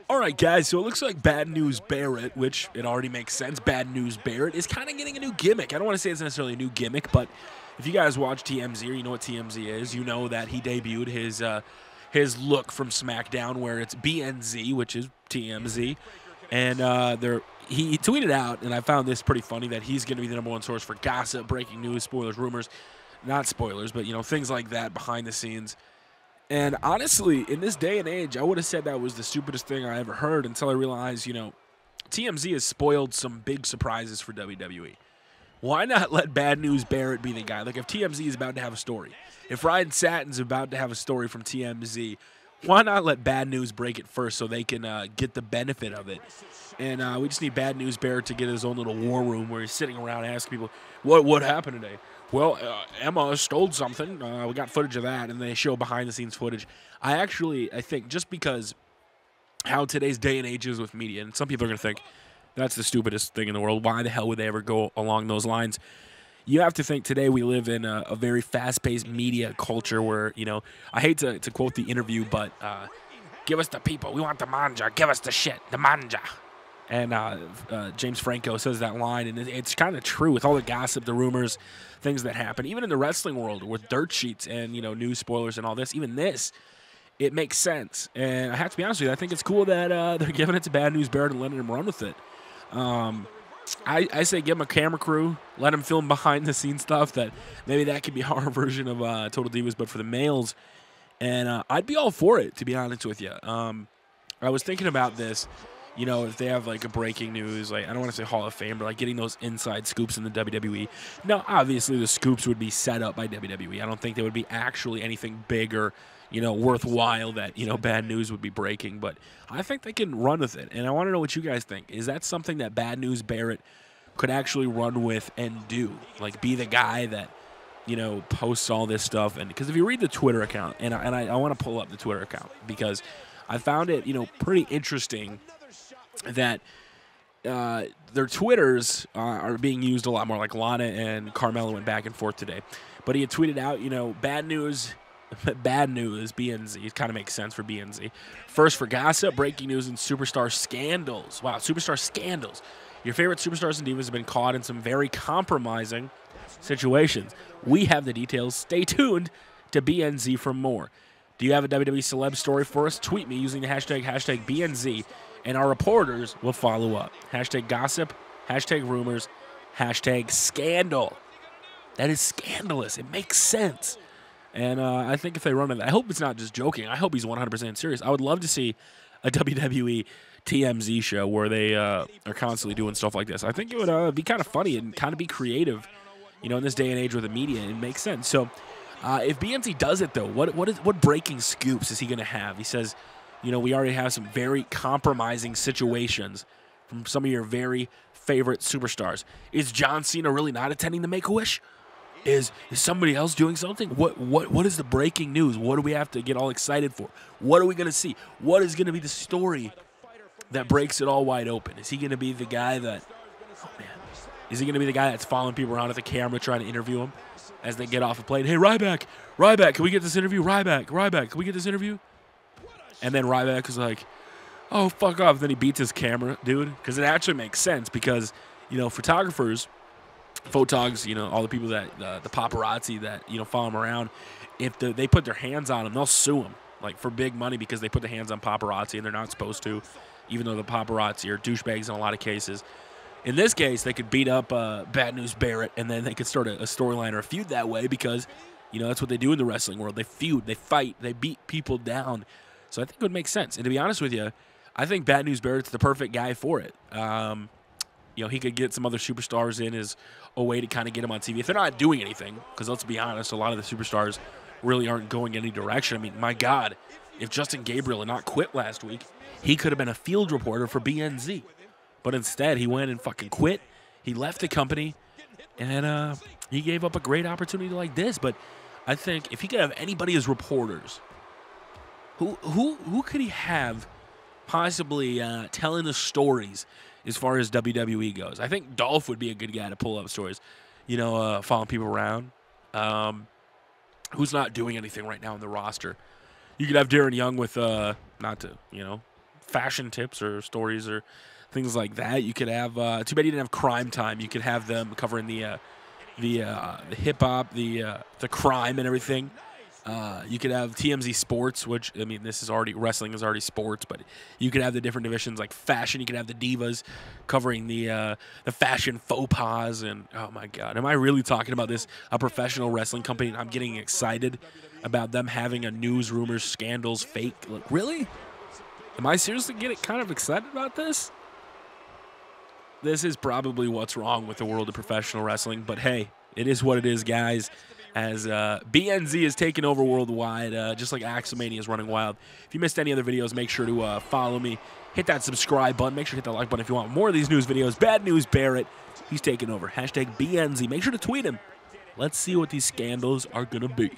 All right, guys, so it looks like Bad News Barrett, which it already makes sense, Bad News Barrett, is kind of getting a new gimmick. I don't want to say it's necessarily a new gimmick, but if you guys watch TMZ or you know what TMZ is, you know that he debuted his look from SmackDown where it's BNZ, which is TMZ, and he tweeted out, and I found this pretty funny, that he's going to be the #1 source for gossip, breaking news, spoilers, rumors, not spoilers, but, you know, things like that behind the scenes. And honestly, in this day and age, I would have said that was the stupidest thing I ever heard until I realized, you know, TMZ has spoiled some big surprises for WWE. Why not let Bad News Barrett be the guy? Like, if TMZ is about to have a story, if Ryan Satin's about to have a story from TMZ, why not let Bad News break it first so they can get the benefit of it? And we just need Bad News Barrett to get his own little war room where he's sitting around asking people, what happened today? Well, Emma stole something. We got footage of that, and they show behind-the-scenes footage. I think just because how today's day and age is with media, and some people are going to think that's the stupidest thing in the world. Why the hell would they ever go along those lines? You have to think today we live in a very fast-paced media culture where, you know, I hate to quote the interview, but give us the people. We want the manja. Give us the shit. The manja. And James Franco says that line, and it's kind of true with all the gossip, the rumors, things that happen. Even in the wrestling world with dirt sheets and, you know, news spoilers and all this, even this, it makes sense. And I have to be honest with you, I think it's cool that they're giving it to Bad News Barrett and letting him run with it. I say give him a camera crew, let him film behind-the-scenes stuff. That maybe that could be our version of Total Divas, but for the males. And I'd be all for it, to be honest with you. I was thinking about this. You know, if they have, like, a breaking news, like, I don't want to say Hall of Fame, but, like, getting those inside scoops in the WWE. Now, obviously, the scoops would be set up by WWE. I don't think there would be actually anything big or, you know, worthwhile that, you know, Bad News would be breaking. But I think they can run with it. And I want to know what you guys think. Is that something that Bad News Barrett could actually run with and do? Like, be the guy that, you know, posts all this stuff? And because if you read the Twitter account, and I want to pull up the Twitter account because I found it, you know, pretty interesting that their Twitters are being used a lot more. Like Lana and Carmella went back and forth today. But he had tweeted out, you know, bad news, BNZ. It kind of makes sense for BNZ. First for gossip, breaking news, and superstar scandals. Wow, superstar scandals. Your favorite superstars and divas have been caught in some very compromising situations. We have the details. Stay tuned to BNZ for more. Do you have a WWE celeb story for us? Tweet me using the hashtag BNZ. And our reporters will follow up. Hashtag gossip, hashtag rumors, hashtag scandal. That is scandalous. It makes sense. And I think if they run it, I hope it's not just joking. I hope he's 100% serious. I would love to see a WWE TMZ show where they are constantly doing stuff like this. I think it would be kind of funny and kind of be creative. You know, in this day and age with the media, it makes sense. So if BNZ does it, though, what breaking scoops is he going to have? He says, you know, we already have some very compromising situations from some of your very favorite superstars. Is John Cena really not attending the Make-A-Wish? Is somebody else doing something? What is the breaking news? What do we have to get all excited for? What are we going to see? What is going to be the story that breaks it all wide open? Is he going to be the guy that, oh man, is he going to be the guy that's following people around at the camera trying to interview him as they get off a plane? Hey, Ryback, can we get this interview? Ryback, can we get this interview? And then Ryback is like, oh, fuck off. Then he beats his camera, dude. Because it actually makes sense because, you know, photographers, photogs, you know, all the people that, the paparazzi that, you know, follow him around, if they put their hands on him, they'll sue him, like, for big money because they put their hands on paparazzi and they're not supposed to, even though the paparazzi are douchebags in a lot of cases. In this case, they could beat up Bad News Barrett, and then they could start a storyline or a feud that way because, you know, that's what they do in the wrestling world. They feud, they fight, they beat people down. So I think it would make sense. And to be honest with you, I think Bad News Barrett's the perfect guy for it. You know, he could get some other superstars in as a way to kind of get him on TV. If they're not doing anything, because let's be honest, a lot of the superstars really aren't going any direction. I mean, my God, if Justin Gabriel had not quit last week, he could have been a field reporter for BNZ. But instead, he went and fucking quit. He left the company, and he gave up a great opportunity like this. But I think if he could have anybody as reporters, who could he have possibly telling the stories as far as WWE goes? I think Dolph would be a good guy to pull up stories, you know, following people around. Who's not doing anything right now on the roster? You could have Darren Young with, not to, you know, fashion tips or stories or things like that. You could have too bad you didn't have Crime Time. You could have them covering the hip hop, the crime and everything. You could have TMZ Sports, which, I mean, this is already, wrestling is already sports, but you could have the different divisions like fashion. You could have the Divas covering the fashion faux pas. And, oh, my God, am I really talking about this? A professional wrestling company, and I'm getting excited about them having a news, rumors, scandals, fake. Look, really? Am I seriously getting kind of excited about this? This is probably what's wrong with the world of professional wrestling, but hey, it is what it is, guys. As BNZ is taking over worldwide, just like Axelmania is running wild. If you missed any other videos, make sure to follow me. Hit that subscribe button. Make sure to hit that like button if you want more of these news videos. Bad News Barrett, he's taking over. Hashtag BNZ. Make sure to tweet him. Let's see what these scandals are going to be.